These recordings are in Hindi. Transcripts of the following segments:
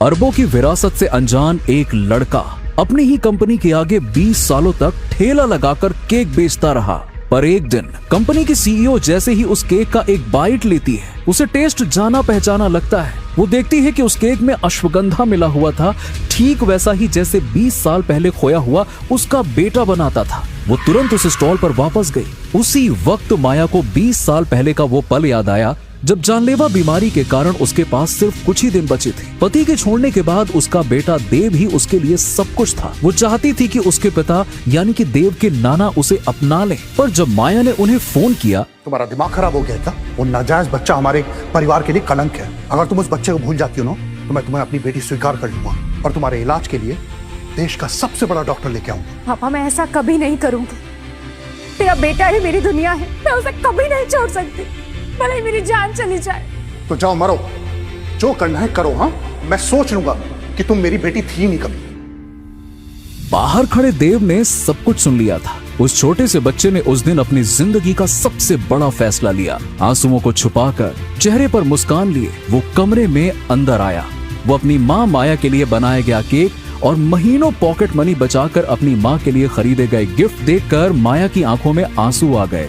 अरबों की विरासत से अनजान एक लड़का अपनी ही कंपनी के आगे 20 सालों तक ठेला लगाकर केक बेचता रहा। पर एक दिन कंपनी की सीईओ जैसे ही उस केक का एक बाइट लेती है, उसे टेस्ट जाना पहचाना लगता है। वो देखती है कि उस केक में अश्वगंधा मिला हुआ था, ठीक वैसा ही जैसे 20 साल पहले खोया हुआ उसका बेटा बनाता था। वो तुरंत उस स्टॉल पर वापस गई। उसी वक्त माया को 20 साल पहले का वो पल याद आया जब जानलेवा बीमारी के कारण उसके पास सिर्फ कुछ ही दिन बचे थे। पति के छोड़ने के बाद उसका बेटा देव ही उसके लिए सब कुछ था। वो चाहती थी कि उसके पिता यानी कि देव के नाना उसे अपना लें। पर जब माया ने उन्हें फोन किया, तुम्हारा दिमाग खराब हो गया क्या? वो नाजायज बच्चा हमारे परिवार के लिए कलंक है। अगर तुम उस बच्चे को भूल जाती हो ना, तो मैं तुम्हें अपनी बेटी स्वीकार कर लूंगा और तुम्हारे इलाज के लिए देश का सबसे बड़ा डॉक्टर लेके आऊंगा। पापा, मैं ऐसा कभी नहीं करूंगी। तेरा बेटा ही मेरी दुनिया है, मैं उसे कभी नहीं छोड़ सकती, भले ही मेरी जान चली जाए। तो जाओ मरो, जो करना है करो। हाँ, मैं सोच लूंगा कि तुम मेरी बेटी थी नहीं कभी। बाहर खड़े देव ने सब कुछ सुन लिया था। उस छोटे से बच्चे ने उस दिन अपनी जिंदगी का सबसे बड़ा फैसला लिया। आंसुओं को छुपाकर चेहरे पर मुस्कान लिए वो कमरे में अंदर आया। वो अपनी माँ माया के लिए बनाया गया केक और महीनों पॉकेट मनी बचाकर अपनी माँ के लिए खरीदे गए गिफ्ट देखकर माया की आंखों में आंसू आ गए।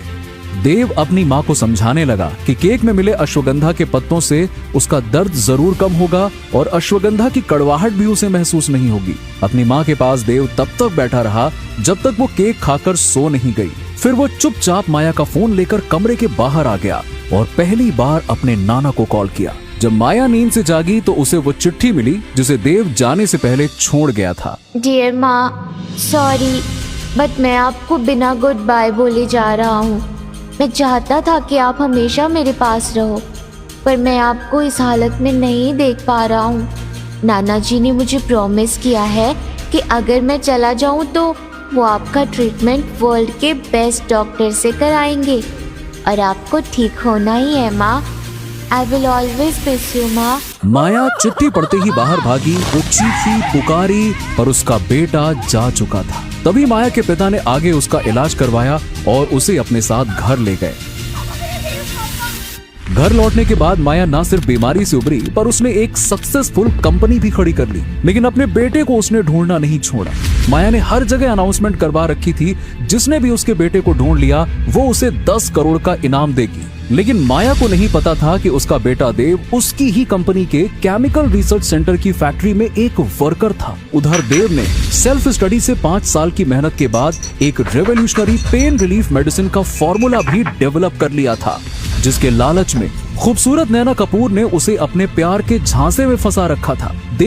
देव अपनी माँ को समझाने लगा कि केक में मिले अश्वगंधा के पत्तों से उसका दर्द जरूर कम होगा और अश्वगंधा की कड़वाहट भी उसे महसूस नहीं होगी। अपनी माँ के पास देव तब तक बैठा रहा जब तक वो केक खाकर सो नहीं गई। फिर वो चुपचाप माया का फोन लेकर कमरे के बाहर आ गया और पहली बार अपने नाना को कॉल किया। जब माया नींद से जागी तो उसे वो चिट्ठी मिली जिसे देव जाने से पहले छोड़ गया था। डियर माँ, सॉरी बट मैं आपको बिना गुड बाय बोले जा रहा हूँ। मैं चाहता था कि आप हमेशा मेरे पास रहो, पर मैं आपको इस हालत में नहीं देख पा रहा हूँ। नाना जी ने मुझे प्रॉमिस किया है कि अगर मैं चला जाऊँ तो वो आपका ट्रीटमेंट वर्ल्ड के बेस्ट डॉक्टर से कराएंगे और आपको ठीक होना ही है माँ। I will always miss you माँ। माया चिट्ठी पढ़ते ही बाहर भागी। वो चीखी पुकारी पर उसका बेटा जा चुका था। तभी माया के पिता ने आगे उसका इलाज करवाया और उसे अपने साथ घर ले गए। घर लौटने के बाद माया ना सिर्फ बीमारी से उबरी पर उसने एक सक्सेसफुल कंपनी भी खड़ी कर ली। लेकिन अपने बेटे को उसने ढूंढना नहीं छोड़ा। माया ने हर जगह अनाउंसमेंट करवा रखी थी, जिसने भी उसके बेटे को ढूंढ लिया वो उसे 10 करोड़ का इनाम देगी। लेकिन माया को नहीं पता था कि उसका बेटा देव उसकी ही कंपनी के केमिकल रिसर्च सेंटर की फैक्ट्री में एक वर्कर था। उधर देव ने सेल्फ स्टडी से 5 साल की मेहनत के बाद एक रेवोल्यूशनरी पेन रिलीफ मेडिसिन का फॉर्मूला भी डेवलप कर लिया था, जिसके लालच में खूबसूरत नैना कपूर ने उसे अपने प्यार के झांसे में फंसा रखा था।